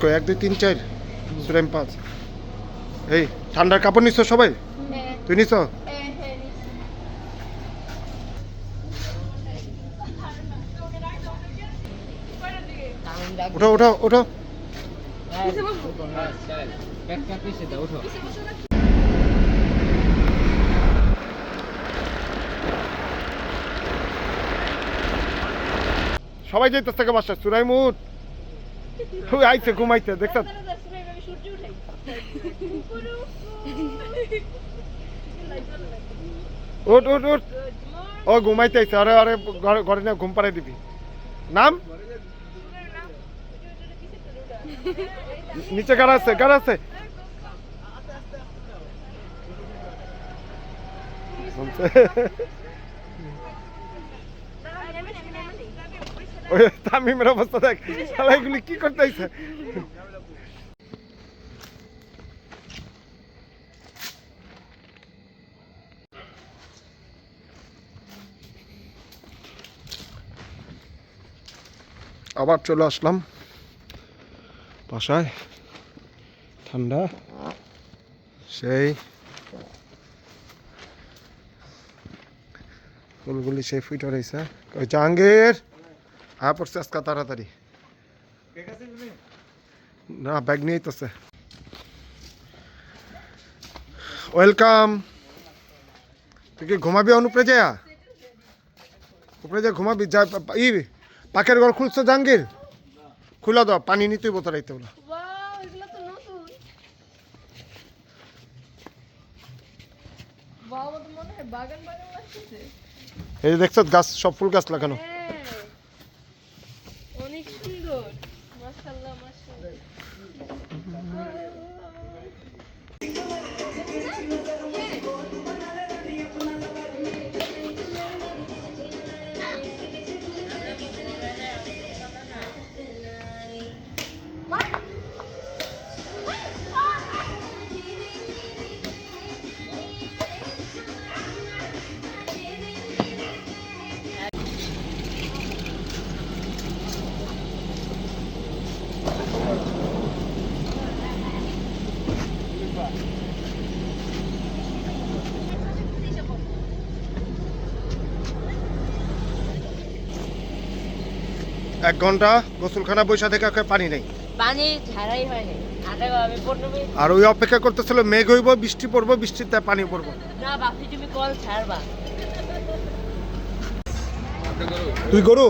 কই 1 2 3 4 সুরাইম 5 এই ঠান্ডার কাপড় নিছো সবাই তুই নিছো উঠো উঠো উঠো সবাই যাইতেছে থেকে বাসা সুরাইমুট ওই আইছে ঘুমাইতে দেখছ উঠ উঠ উঠ ও ঘুমাইতে আইছে আরে আরে ঘরে না ঘুম পাড়াই দিবি নাম নিচে গাড়া আছে ওই তামিমের অবস্থা দেখ শালা এগুলি কি করতে আইছে আবার চলে আসলাম বাসায় ঠান্ডা সেই ফুলগুলি সেই ফুটে রয়েছে ওই জাহাঙ্গীর পড়ছে আজকে তাড়াতাড়ি না ব্যাগ নিয়েই তো ওয়েলকাম তুই কি ঘুমাবি উপরে যা ঘুমাবি যা ই পাখের ঘর খুলছো জাহাঙ্গীর খুলে দাও পানি নিতেই বোতল আইতে বলো এই দেখছো গাছ সব ফুল গাছ লাগানো অনেক সুন্দর মাশাআল্লাহ মাশাআল্লাহ এক ঘন্টা গোসলখানা বৈশা থেকে পানি নেই পানি ছাড়াই হয়নি আর ওই অপেক্ষা করতেছিল মেঘ হইব বৃষ্টি পড়বো বৃষ্টিতে পানি পড়বো না বাপি তুমি কল ছাড়বা তুই গরু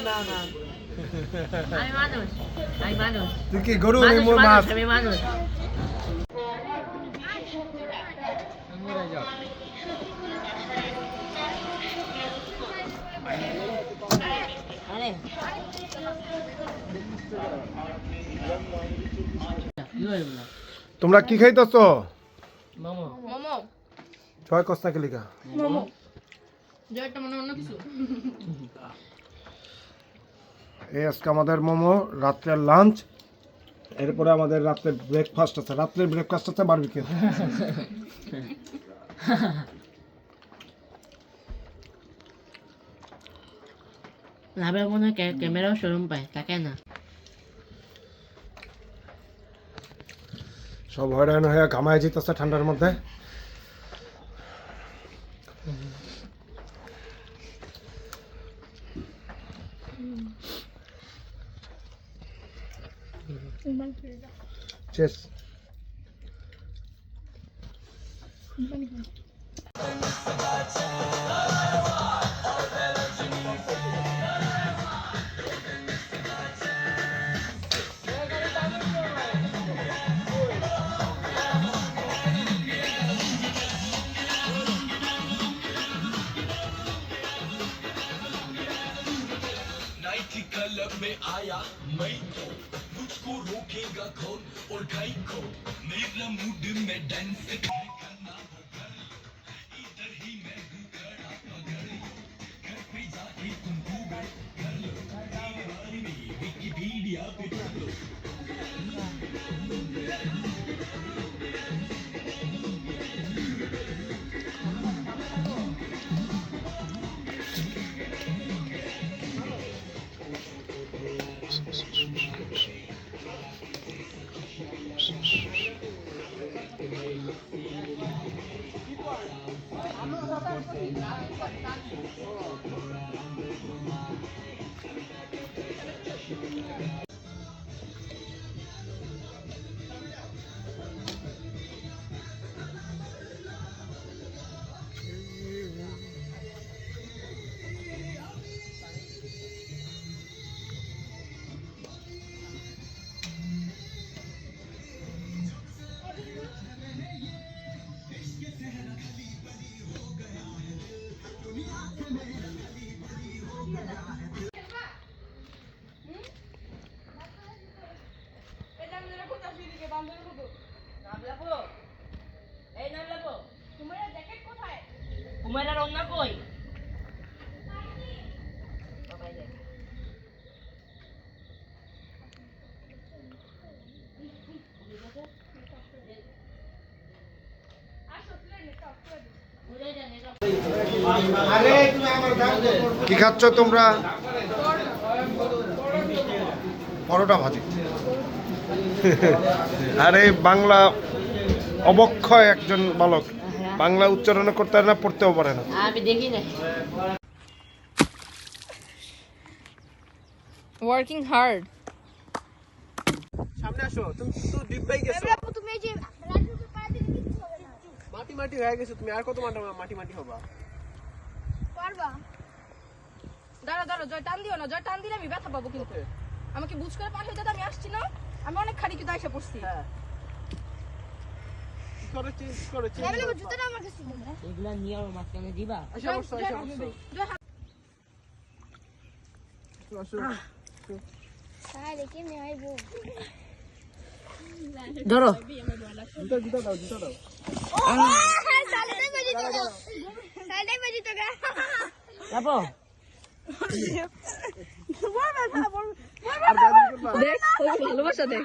না আমি মানুষ তুই কি গরু মাছ আমি মানুষ তোমরা কি খাইতেছ মোমো ছয় কস্তা লিখা মোমো যেটা মনে অন্য কিছু এই আজকে আমাদের মোমো রাত্রের লাঞ্চ এরপরে আমাদের রাত্রের ব্রেকফাস্ট আছে রাত্রের ব্রেকফাস্ট আছে বারবিকিউ লাভের মনে হয় ক্যামেরাও শোরুম পায় তাকে না সব হয়রান হয়ে ঘামায় যেতেছে ঠান্ডার মধ্যে চেস क्लब में आया मैं तो मुझको रोकेगा कौन और गाय को मेरा मूड में डांस करना होगा इधर ही मैं हूँ खड़ा पगड़ घर पे जाके तुम गूगल कर लो दीवार में विकिपीडिया पे डाल लो কি খাচ্ছ তোমরা? পরোটা ভাজি। আরে বাংলা অবক্ষয় একজন বালক, বাংলা উচ্চারণ করতে পারে না, পড়তেও পারে না। আমি দেখি না। Working hard. সামনে আসো, তুমি তো ডিব্বাই গেছো। তুমি এই যে রাজুকে পাড়া দিলে কিচ্ছু হবে না। মাটি মাটি হয়ে গেছো তুমি, আর কত মাটি মাটি হবা? পারবা? দাঁড়া দাঁড়া, জয় টান দিও না, জয় টান দিলে আমি ব্যথা পাবো কিন্তু। আমাকে বুঝ করে পার হয়ে যেতে আমি আসছি না, আমি অনেক খাড়ি কিন্তু আইসা পড়ছি। হ্যাঁ, কি করে চেঞ্জ করে চেঞ্জ। তাহলে জুতোটা আমার কাছে দিন না। এগুলা নিয়ে আমার মাঝখানে দিবা। আসো বসো, আসো বসো। আসো তাহলে কি আমি আইবো? ধরো। জুতা দাও, জুতা দাও। সাইডে বাজি তো গা, সাইডে বাজি তো গা। যাবো। দেখ, ওই ভালোবাসা দেখ।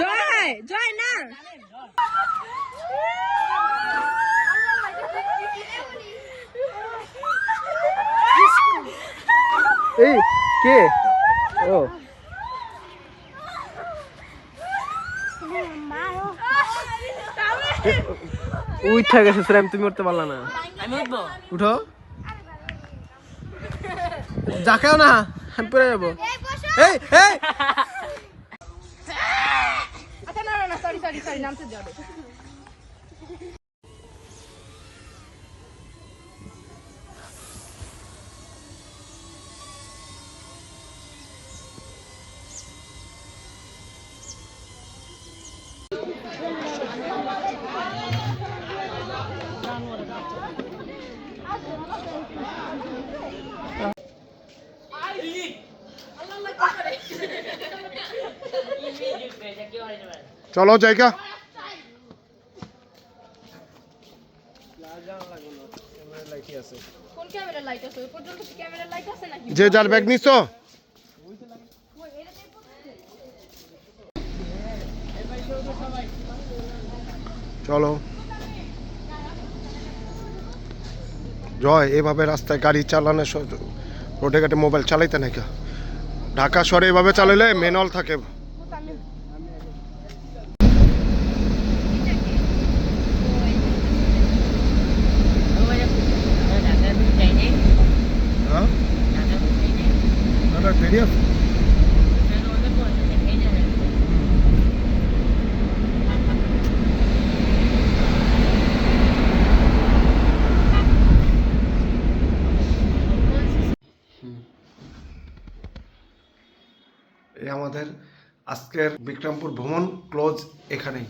জয়, জয় না। এই কে? ও উঠা গেছে স্যার, তুমি উঠতে পারলা না। আমি উঠবো। উঠো, যাকেও না, আমি পড়ে যাবো। এই এই আচ্ছা না না না, সরি সরি সরি, নামতে যাবে। চলো জায়গা। কোন ক্যামেরা লাইট আছে? ওই পর্যন্ত কি ক্যামেরা লাইট আছে নাকি? যে যার ব্যাগ নিচ্ছ, চলো। জয়, এভাবে রাস্তায় গাড়ি চালানো, রোডে ঘাটে মোবাইল চালাইতে নাকি? ঢাকা শহরে এভাবে চালাইলে ম্যানুয়াল থাকে। হ্যাঁ, বেরিয়ে এই আমাদের আজকের বিক্রমপুর ভ্রমণ ক্লোজ এখানেই।